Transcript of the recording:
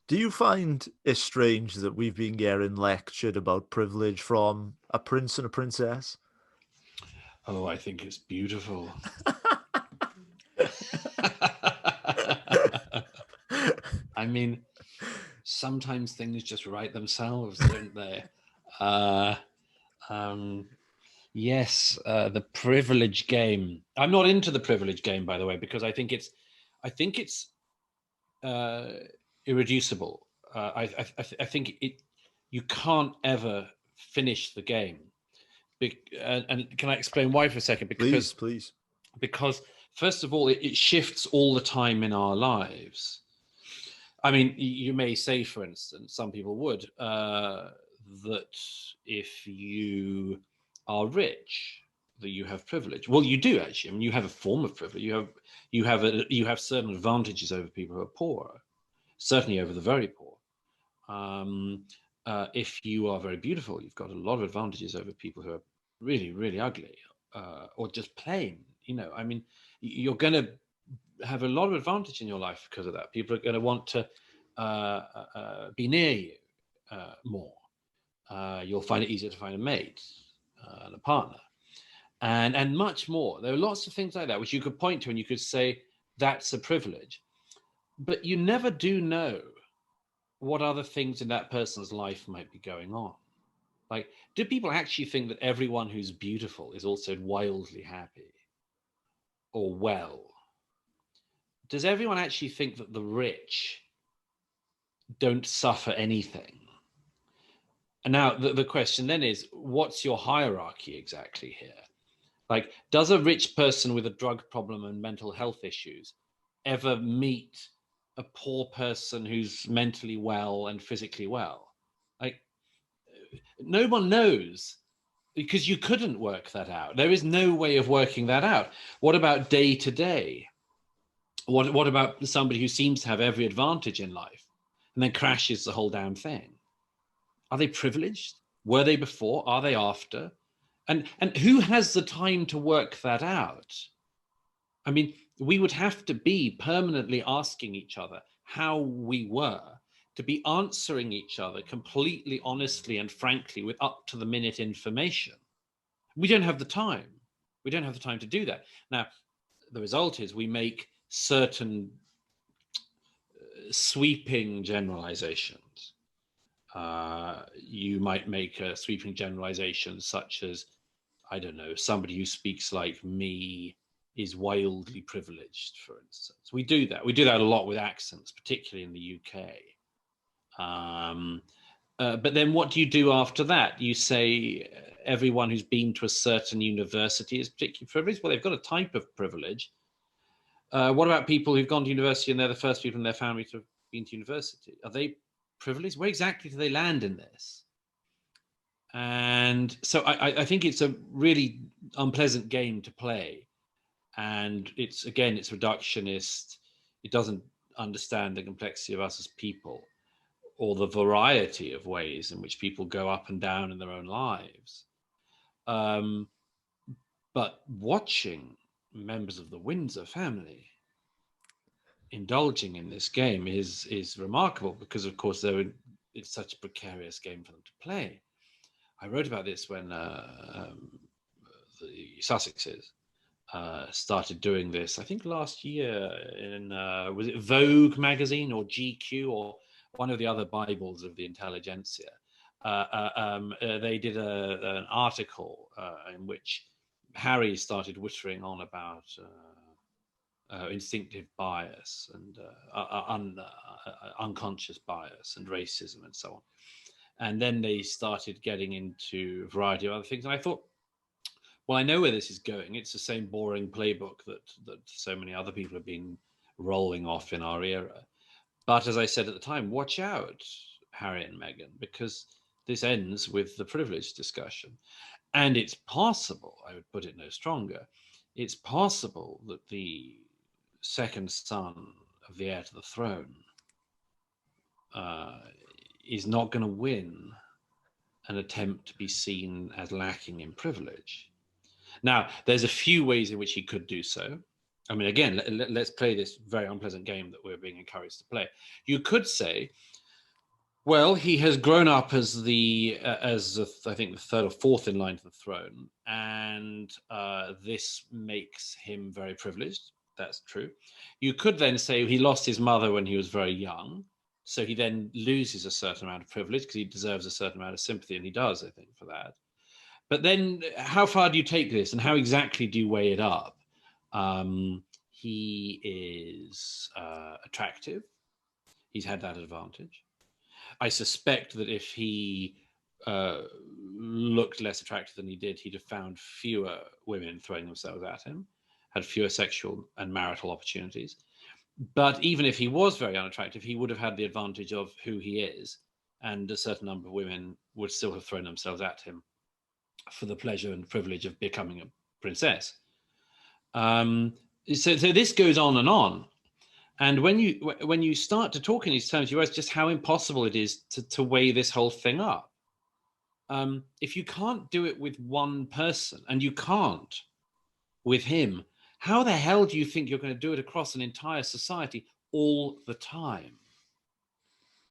Do you find it strange that we've been getting lectured about privilege from a prince and a princess? Oh, I think it's beautiful. I mean, sometimes things just write themselves, don't they? Uh, um, yes, the privilege game. I'm not into the privilege game, by the way, because I think it's uh, irreducible. I think it. You can't ever finish the game. And can I explain why for a second? Please, please. Because first of all, it shifts all the time in our lives. I mean, you may say, for instance, some people would, that if you are rich, that you have privilege. Well, you do actually. I mean, you have a form of privilege. You have certain advantages over people who are poor, certainly over the very poor. Um, if you are very beautiful, you've got a lot of advantages over people who are really, really ugly, or just plain. I mean, you're going to have a lot of advantage in your life because of that. People are going to want to be near you more. You'll find it easier to find a mate and a partner, and much more. There are lots of things like that which you could point to, and you could say that's a privilege. But you never do know what other things in that person's life might be going on. Like, do people actually think that everyone who's beautiful is also wildly happy or well? Does everyone actually think that the rich don't suffer anything? And now the question then is, what's your hierarchy exactly here? Like, does a rich person with a drug problem and mental health issues ever meet a poor person who's mentally well and physically well? Like, no one knows, because you couldn't work that out. There is no way of working that out. What about day to day? What about somebody who seems to have every advantage in life and then crashes the whole damn thing? Are they privileged? Were they before? Are they after? And who has the time to work that out? I mean, we would have to be permanently asking each other how we were, to be answering each other completely honestly and frankly with up to the minute information. We don't have the time. We don't have the time to do that. Now, the result is we make certain sweeping generalizations. You might make a sweeping generalization such as, I don't know, somebody who speaks like me is wildly privileged, for instance. We do that. We do that a lot with accents, particularly in the UK. But then what do you do after that? You say everyone who's been to a certain university is particularly privileged. Well, they've got a type of privilege. What about people who've gone to university and they're the first people in their family to have been to university? Are they privileged? Where exactly do they land in this? And so I think it's a really unpleasant game to play. And it's reductionist. It doesn't understand the complexity of us as people, or the variety of ways in which people go up and down in their own lives. But watching members of the Windsor family indulging in this game is remarkable, because, of course, it's such a precarious game for them to play. I wrote about this when the Sussexes started doing this, I think last year, in was it Vogue magazine or GQ or one of the other Bibles of the intelligentsia. They did an article in which Harry started whittering on about instinctive bias and unconscious bias and racism and so on. And then they started getting into a variety of other things. And I thought, well, I know where this is going. It's the same boring playbook that so many other people have been rolling off in our era. But as I said at the time, watch out, Harry and Meghan, because this ends with the privilege discussion. And it's possible, I would put it no stronger, it's possible that the second son of the heir to the throne is not going to win an attempt to be seen as lacking in privilege. Now, there's a few ways in which he could do so. I mean, again, let's play this very unpleasant game that we're being encouraged to play. You could say, well, he has grown up as I think the third or fourth in line to the throne, and this makes him very privileged. That's true. You could then say he lost his mother when he was very young, so he then loses a certain amount of privilege because he deserves a certain amount of sympathy, and he does, I think, for that. But then, how far do you take this, and how exactly do you weigh it up? He is attractive. He's had that advantage. I suspect that if he looked less attractive than he did, he'd have found fewer women throwing themselves at him, had fewer sexual and marital opportunities. But even if he was very unattractive, he would have had the advantage of who he is, and a certain number of women would still have thrown themselves at him for the pleasure and privilege of becoming a princess. So this goes on and on. And when you start to talk in these terms, you realize just how impossible it is to weigh this whole thing up. If you can't do it with one person, and you can't with him, how the hell do you think you're going to do it across an entire society all the time?